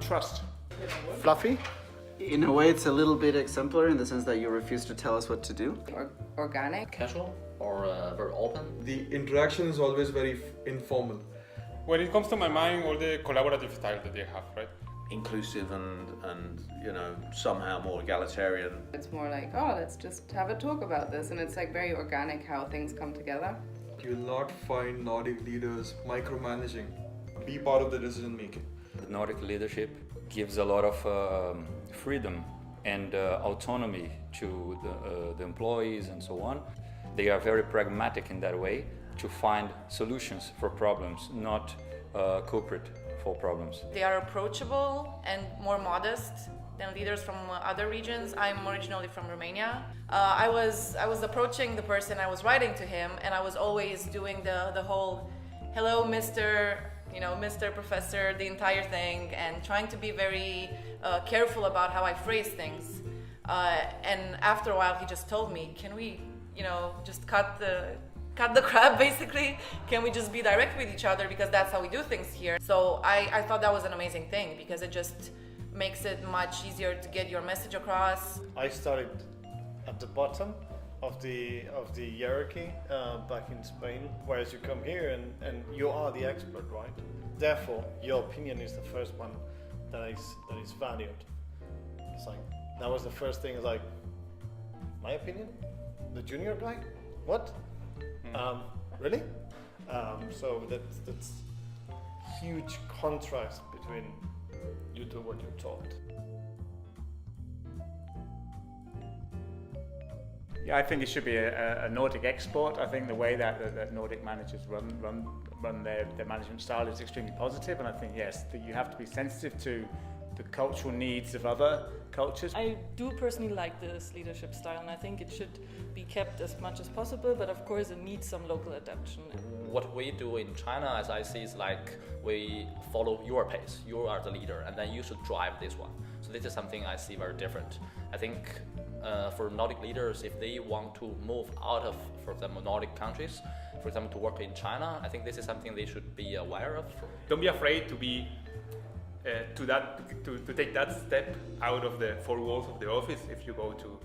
Trust. Fluffy? In a way, it's a little bit exemplary in the sense that you refuse to tell us what to do. Organic. Casual or very open. The interaction is always very informal. When it comes to my mind, all the collaborative style that they have, right? Inclusive and you know, somehow more egalitarian. It's more like, oh, let's just have a talk about this, and it's like very organic how things come together. You will not find Nordic leaders micromanaging. Be part of the decision making. The Nordic leadership gives a lot of freedom and autonomy to the employees and so on. They are very pragmatic in that way to find solutions for problems, not culprit for problems. They are approachable and more modest than leaders from other regions. I'm originally from Romania. I was approaching the person, I was writing to him, and I was always doing the whole hello Mr. Mr. Professor, the entire thing, and trying to be very careful about how I phrase things. And after a while he just told me, can we just cut the crap basically? Can we just be direct with each other, because that's how we do things here. So I thought that was an amazing thing, because it just makes it much easier to get your message across. I started at the bottom of the hierarchy back in Spain, whereas you come here and you are the expert, right? Therefore, your opinion is the first one that is valued. It's like, that was the first thing, like, my opinion? The junior guy? What? Really? So that's huge contrast between you do what you're taught. Yeah, I think it should be a Nordic export. I think the way that Nordic managers run their management style is extremely positive, and I think, yes, that you have to be sensitive to the cultural needs of other cultures. I do personally like this leadership style, and I think it should be kept as much as possible, but of course it needs some local adaptation. What we do in China, as I see, is like we follow your pace. You are the leader, and then you should drive this one. So this is something I see very different. I think for Nordic leaders, if they want to move out of, for example, Nordic countries, for example, to work in China, I think this is something they should be aware of. Don't be afraid to be to take that step out of the four walls of the office if you go to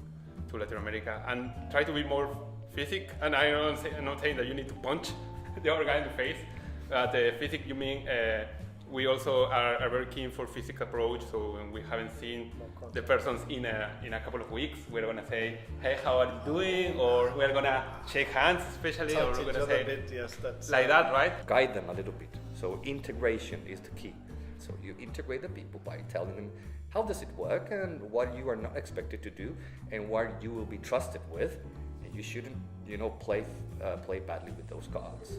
Latin America, and try to be more physical. And I'm not saying that you need to punch the other guy in the face, but physical, you mean we also are very keen for physical approach. So when we haven't seen the persons in a couple of weeks, we're gonna say, hey, how are you doing? Or we're gonna shake hands, especially, or we're gonna say bit, yes, that's like that, right? Guide them a little bit. So integration is the key. So you integrate the people by telling them how does it work and what you are not expected to do and what you will be trusted with. And you shouldn't, play badly with those cards.